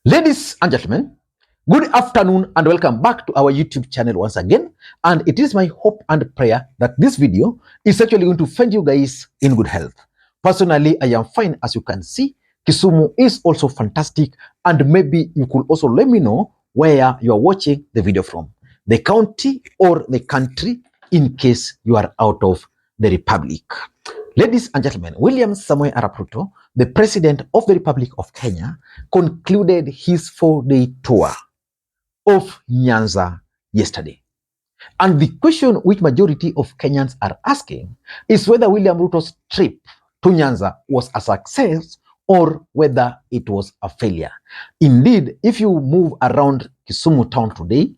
Ladies and gentlemen, good afternoon and welcome back to our YouTube channel once again. And it is my hope and prayer that this video is actually going to find you guys in good health. Personally, I am fine. As you can see, Kisumu is also fantastic. And maybe you could also let me know where you are watching the video from, the county or the country, in case you are out of the republic. Ladies and gentlemen, William Samoei Arap Ruto, the President of the Republic of Kenya, concluded his 4-day tour of Nyanza yesterday. And the question which majority of Kenyans are asking is whether William Ruto's trip to Nyanza was a success or whether it was a failure. Indeed, if you move around Kisumu town today,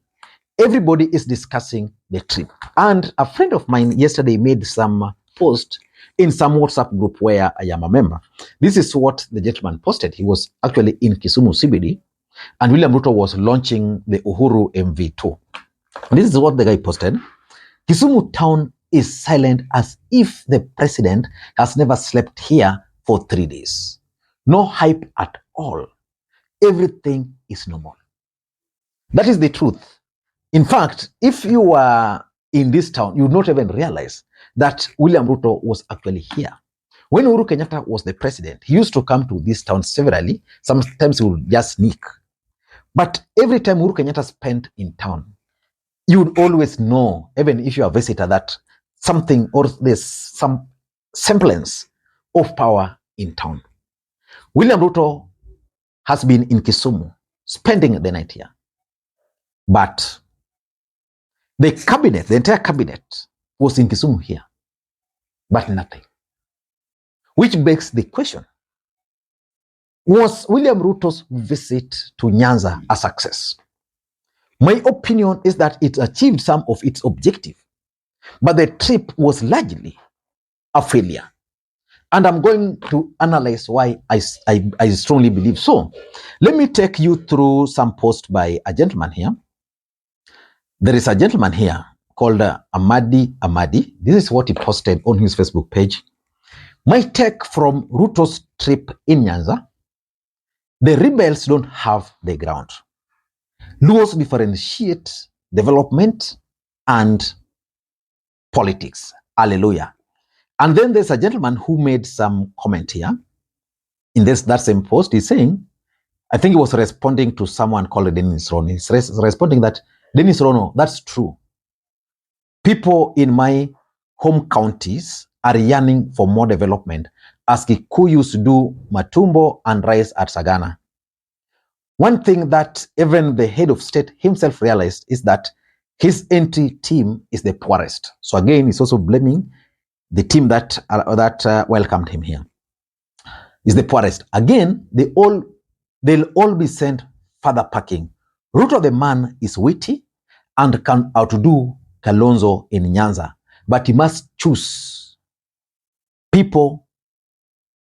everybody is discussing the trip. And a friend of mine yesterday made some post in some WhatsApp group where I am a member. This is what the gentleman posted. He was actually in Kisumu CBD and William Ruto was launching the Uhuru MV2. This is what the guy posted. Kisumu town is silent as if the president has never slept here for 3 days. No hype at all. Everything is normal. That is the truth. In fact, if you were in this town, you would not even realize that William Ruto was actually here. When Uhuru Kenyatta was the president, he used to come to this town severally. Sometimes he would just sneak. But every time Uhuru Kenyatta spent in town, you would always know, even if you are a visitor, that something or there's some semblance of power in town. William Ruto has been in Kisumu, spending the night here. But the cabinet, the entire cabinet, was in Kisumu here, but nothing. Which begs the question, was William Ruto's visit to Nyanza a success? My opinion is that it achieved some of its objective, but the trip was largely a failure. And I'm going to analyze why I strongly believe so. Let me take you through some posts by a gentleman here. There is a gentleman here called Amadi. This is what he posted on his Facebook page. My take from Ruto's trip in Nyanza: the rebels don't have the ground. Luos differentiate development and politics. Hallelujah. And then there's a gentleman who made some comment here. In that same post, he's saying, I think he was responding to someone called Dennis Rono. He's responding that, Dennis Rono, that's true. People in my home counties are yearning for more development as Kikuyus do matumbo and rice at Sagana. One thing that even the head of state himself realized is that his entry team is the poorest. So again, he's also blaming the team that welcomed him here. Is the poorest. Again, they'll all be sent further packing. Ruto the man is witty and can outdo Kalonzo in Nyanza, but he must choose people.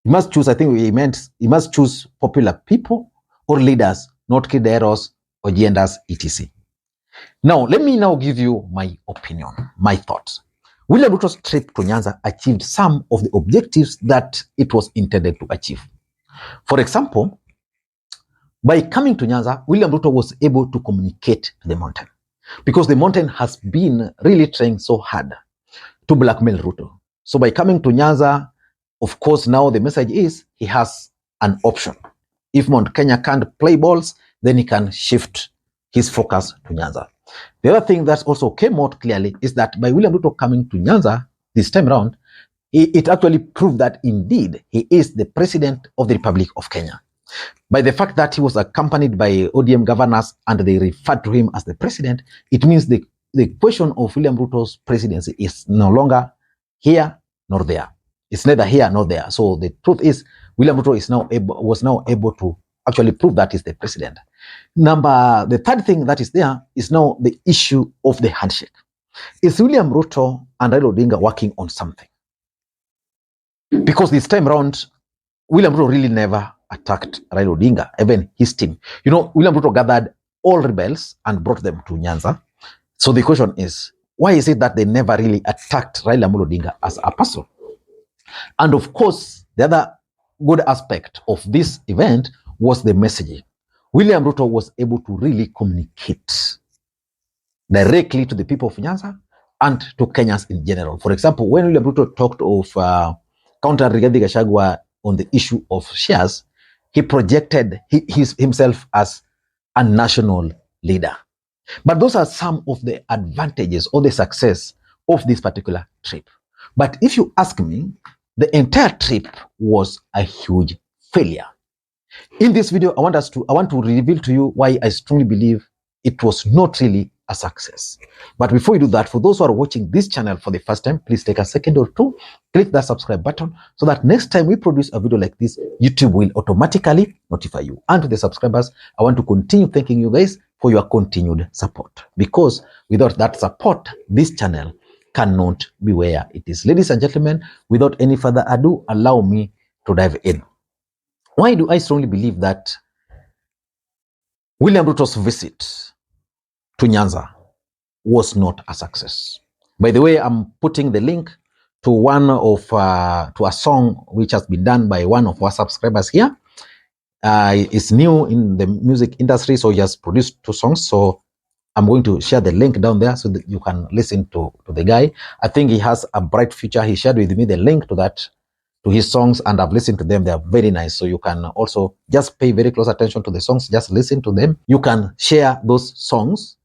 He must choose, I think he must choose popular people or leaders, not kideros or genders, etc. Now, let me now give you my opinion, my thoughts. William Ruto's trip to Nyanza achieved some of the objectives that it was intended to achieve. For example, by coming to Nyanza, William Ruto was able to communicate to the mountain, because the mountain has been really trying so hard to blackmail Ruto. So by coming to Nyanza, of course, now the message is he has an option. If Mount Kenya can't play balls, then he can shift his focus to Nyanza. The other thing that also came out clearly is that by William Ruto coming to Nyanza this time around, it actually proved that indeed he is the president of the Republic of Kenya. By the fact that he was accompanied by ODM governors and they referred to him as the president, it means the question of William Ruto's presidency is no longer here nor there. It's neither here nor there. So the truth is, William Ruto was now able to actually prove that he's the president. The third thing that is there is now the issue of the handshake. Is William Ruto and Raila Odinga working on something? Because this time around, William Ruto really never attacked Raila Odinga, even his team. You know, William Ruto gathered all rebels and brought them to Nyanza. So the question is, why is it that they never really attacked Raila Odinga as a person? And of course, the other good aspect of this event was the messaging. William Ruto was able to really communicate directly to the people of Nyanza and to Kenyans in general. For example, when William Ruto talked of counter Rigathi Gachagua on the issue of shares, he projected himself as a national leader. But those are some of the advantages or the success of this particular trip. But if you ask me, the entire trip was a huge failure. In this video, I want to reveal to you why I strongly believe it was not really a success. But before you do that, for those who are watching this channel for the first time, please take a second or two, click that subscribe button so that next time we produce a video like this, YouTube will automatically notify you. And to the subscribers, I want to continue thanking you guys for your continued support, because without that support, this channel cannot be where it is. Ladies and gentlemen, without any further ado, allow me to dive in. Why do I strongly believe that William Ruto's visit to Nyanza was not a success? By the way, I'm putting the link to to a song which has been done by one of our subscribers here. It's new in the music industry, so he has produced 2 songs. So I'm going to share the link down there so that you can listen to the guy. I think he has a bright future. He shared with me the link to his songs, and I've listened to them. They are very nice. So you can also just pay very close attention to the songs. Just listen to them. You can share those songs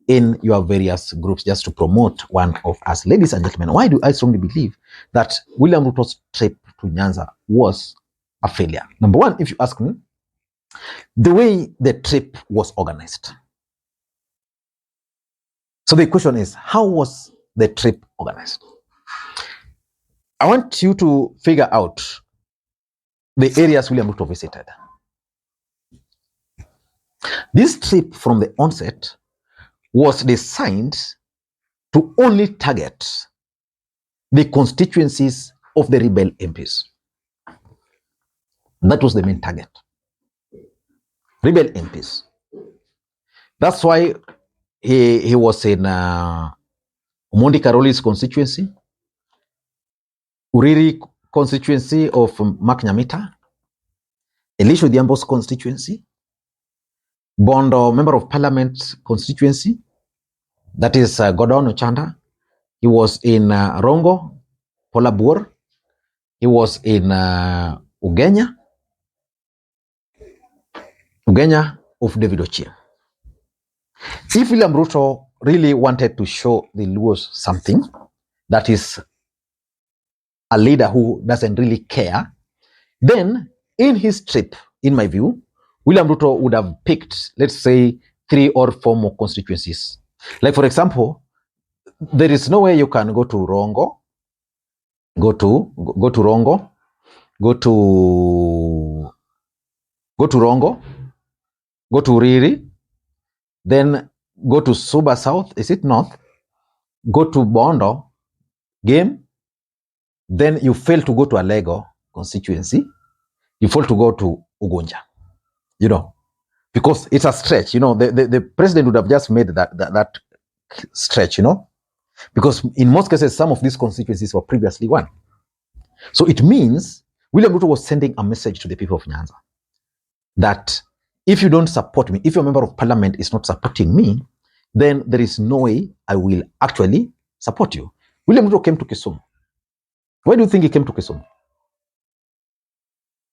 in your various groups just to promote one of us. Ladies and gentlemen, why do I strongly believe that William Ruto's trip to Nyanza was a failure? Number one, if you ask me, the way the trip was organized. So the question is, how was the trip organized? I want you to figure out the areas William Ruto visited. This trip from the onset was designed to only target the constituencies of the rebel MPs. That was the main target. Rebel MPs. That's why he was in Mondi Karoli's constituency, Uriri constituency of Mark Nyamita, Elisha Odhiambo's constituency, Bondo Member of Parliament constituency, that is Godon Ochanda. He was in Rongo, Polabur. He was in Ugenya of David Ochie. If William Ruto really wanted to show the Luos something, that is a leader who doesn't really care, then in his trip, in my view, William Ruto would have picked, let's say, 3 or 4 more constituencies. Like, for example, there is no way you can go to Rongo, go to Rongo, go to Rongo, go to Riri, then go to Suba South, is it North, go to Bondo, Game, then you fail to go to Alego constituency, you fail to go to Ugunja, because it's a stretch, the president would have just made that stretch, because in most cases, some of these constituencies were previously won. So it means William Ruto was sending a message to the people of Nyanza that if you don't support me, if your member of parliament is not supporting me, then there is no way I will actually support you. William Ruto came to Kisumu. Why do you think he came to Kisumu?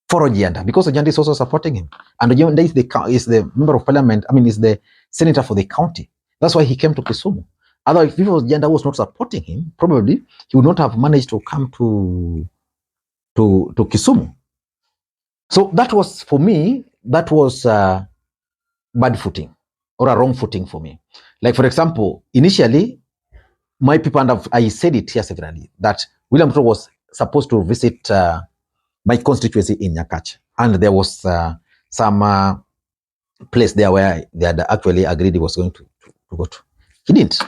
For Ojianda, because Ojianda is also supporting him. And Ojianda is the member of parliament, is the senator for the county. That's why he came to Kisumu. Otherwise, if Ojianda was not supporting him, probably he would not have managed to come to Kisumu. So that was, for me, that was bad footing or a wrong footing for me. Like, for example, initially, my people, and I said it here severally, that William Ruto was supposed to visit my constituency in Nyakach. And there was some place there where they had actually agreed he was going to go to. He didn't.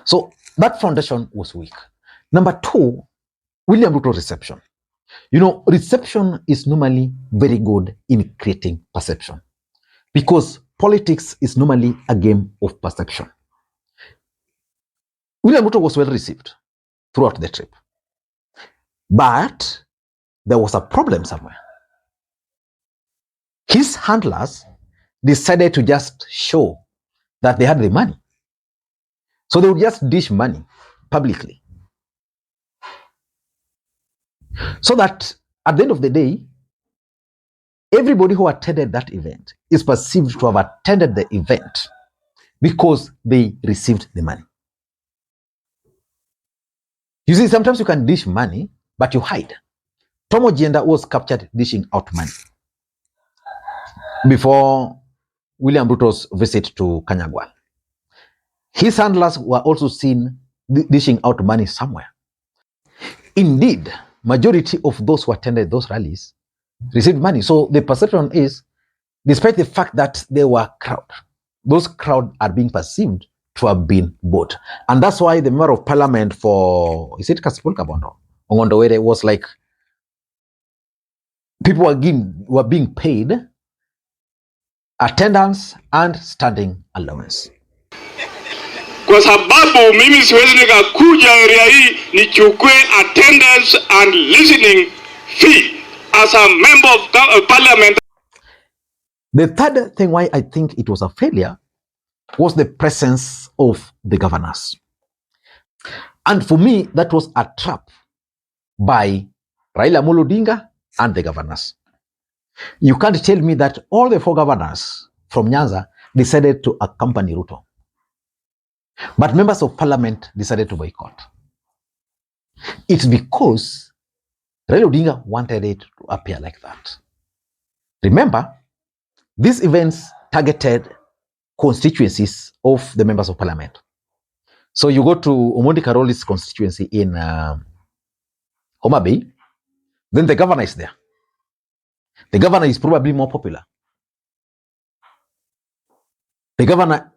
So that foundation was weak. Number 2, William Ruto reception. Reception is normally very good in creating perception, because politics is normally a game of perception. William Ruto was well received throughout the trip, but there was a problem somewhere. His handlers decided to just show that they had the money. So they would just dish money publicly. So that at the end of the day, everybody who attended that event is perceived to have attended the event because they received the money. You see, sometimes you can dish money, but you hide. Tom Ojienda was captured dishing out money before William Ruto's visit to Kanyagwa. His handlers were also seen dishing out money somewhere. Indeed, majority of those who attended those rallies received money. So the perception is, despite the fact that there were crowd, those crowd are being perceived to have been bought. And that's why the member of parliament for, is it Kasipul Kabondo? Ongondowere was like, people were being paid attendance and standing allowance. Kwa sababu mimi siwezi nikakuja area hii nichukue attendance and listening fee as a member of parliament. The third thing why I think it was a failure was the presence of the governors. And for me, that was a trap by Raila Odinga and the governors. You can't tell me that all the 4 governors from Nyanza decided to accompany Ruto, but members of parliament decided to boycott. It's because Raila Odinga wanted it to appear like that. Remember, these events targeted constituencies of the members of parliament. So you go to Omondi Karoli's constituency in Homa Bay, then the governor is there. The governor is probably more popular. The governor,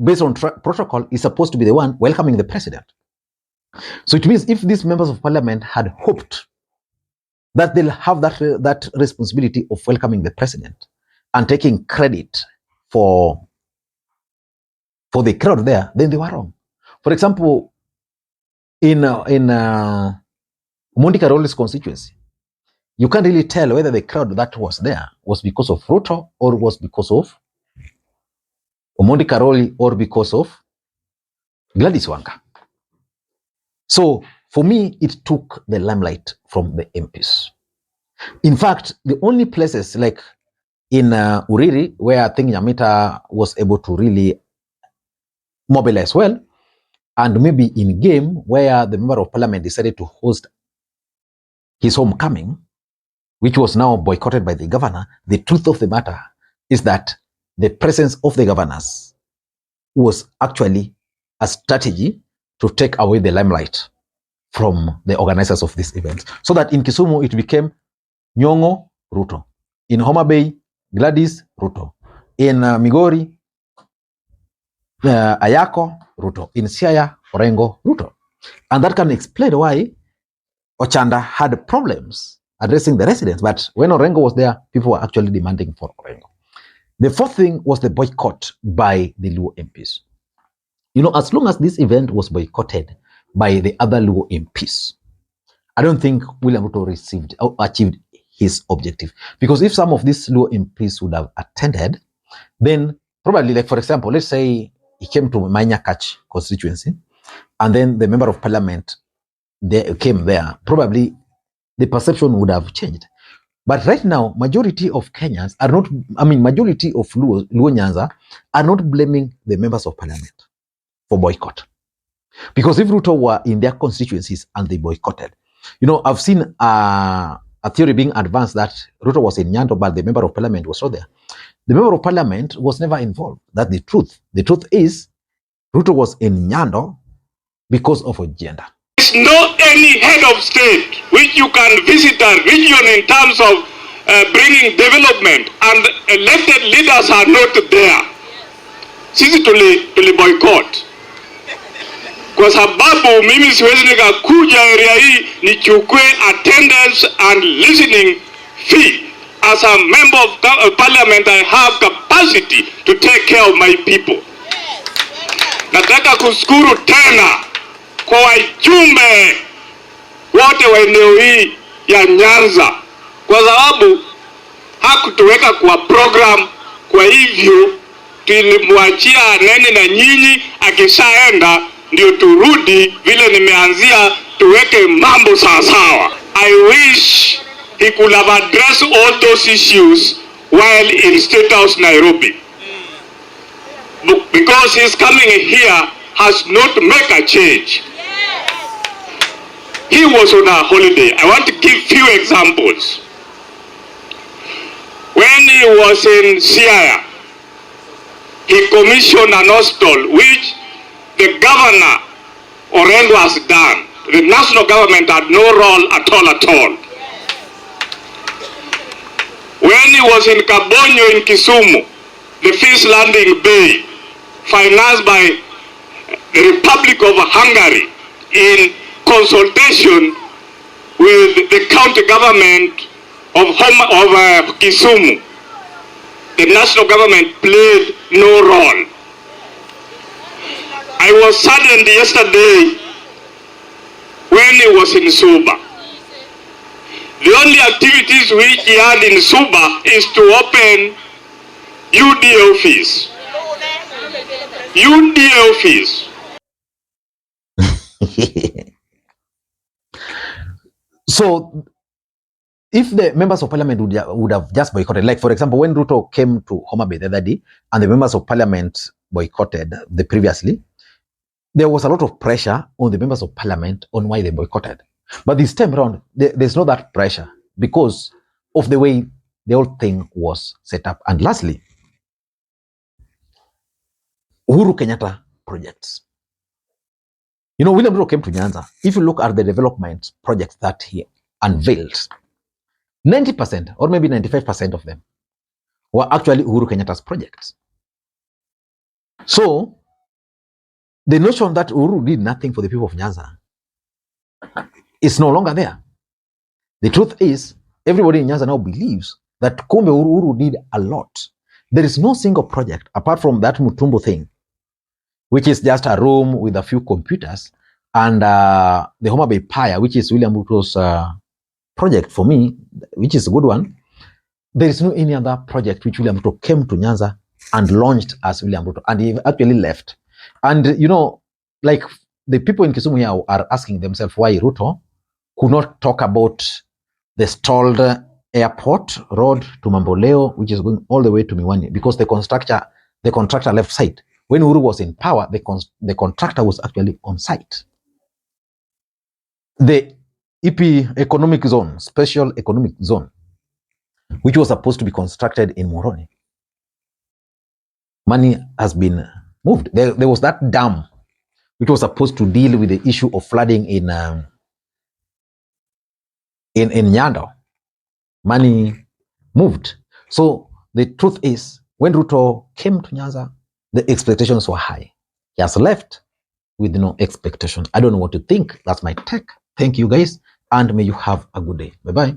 based on protocol, is supposed to be the one welcoming the president. So it means if these members of parliament had hoped that they'll have that responsibility of welcoming the president and taking credit for the crowd there, then they were wrong. For example, in Omondi Karoli's constituency, you can't really tell whether the crowd that was there was because of Ruto or was because of Omondi Karoli or because of Gladys Wanga. So for me, it took the limelight from the MPs. In fact, the only places like in Uriri, where I think Nyamita was able to really mobilize well, and maybe in Game, where the member of parliament decided to host his homecoming, which was now boycotted by the governor, the truth of the matter is that the presence of the governors was actually a strategy to take away the limelight from the organizers of this event. So that in Kisumu, it became Nyong'o, Ruto. In Homa Bay, Gladys, Ruto. In Migori, Ayako, Ruto. In Siaya, Orengo, Ruto. And that can explain why Ochanda had problems addressing the residents. But when Orengo was there, people were actually demanding for Orengo. The fourth thing was the boycott by the Luo MPs. You know, as long as this event was boycotted by the other Luo MPs, I don't think William Ruto received or achieved his objective. Because if some of these Luo MPs would have attended, then probably, like for example, let's say he came to Manyakach constituency, and then the member of parliament came there, probably the perception would have changed. But right now, majority of Kenyans are not, majority of Luo Nyanza are not blaming the members of parliament for boycott. Because if Ruto were in their constituencies and they boycotted, you know, I've seen a theory being advanced that Ruto was in Nyando, but the member of parliament was not there. The member of parliament was never involved. That's the truth. The truth is, Ruto was in Nyando because of a gender. There's no any head of state which you can visit a region in terms of bringing development, and elected leaders are not there. Sisi tuli boycott. Kwa sababu mimi siwezi nikakuja area hii nichukue attendance and listening fee. As a member of parliament, I have capacity to take care of my people. Nataka kushukuru tena kwa wajumbe wote wa eneo hii ya Nyanza, kwa sababu hakutuweka kwa program Kwa hivyo tulimwachia anene na nyinyi, akishaenda ndio turudi vile nimeanzia, tuweke mambo sawasawa. I wish he could have addressed all those issues while in State House Nairobi, because his coming here has not make a change. He was on a holiday. I want to give few examples. When he was in Siaya, he commissioned an hostel which the governor Orengo has done. The national government had no role at all. When he was in Kabonyo in Kisumu, the fish landing bay, financed by the Republic of Hungary in consultation with the county government of Kisumu, the national government played no role. I was saddened yesterday when he was in Suba. The only activities which he had in Suba is to open UD office. UD office. So, if the members of parliament would have just boycotted, like for example, when Ruto came to Homa Bay the other day and the members of parliament boycotted the previously, there was a lot of pressure on the members of parliament on why they boycotted. But this time around, there's not that pressure because of the way the whole thing was set up. And lastly, Uhuru Kenyatta projects. You know, William Ruto came to Nyanza. If you look at the development projects that he unveiled, 90% or maybe 95% of them were actually Uhuru Kenyatta's projects. So, the notion that Uhuru did nothing for the people of Nyanza is no longer there. The truth is, everybody in Nyanza now believes that kumbe Uhuru did a lot. There is no single project apart from that Mutumbo thing, which is just a room with a few computers, and the Homa Bay Pyre, which is William Ruto's project for me, which is a good one. There is no any other project which William Ruto came to Nyanza and launched as William Ruto, and he actually left. And you know, like the people in Kisumu here are asking themselves why Ruto could not talk about the stalled airport road to Mamboleo, which is going all the way to Miwani, because the contractor left site. When Uhuru was in power, the contractor was actually on site. The EP economic zone, special economic zone, which was supposed to be constructed in Moroni, money has been moved. There was that dam which was supposed to deal with the issue of flooding in Nyando. Money moved. So the truth is, when Ruto came to Nyanza, the expectations were high. He has left with no expectation. I don't know what to think. That's my take. Thank you guys, and may you have a good day. Bye-bye.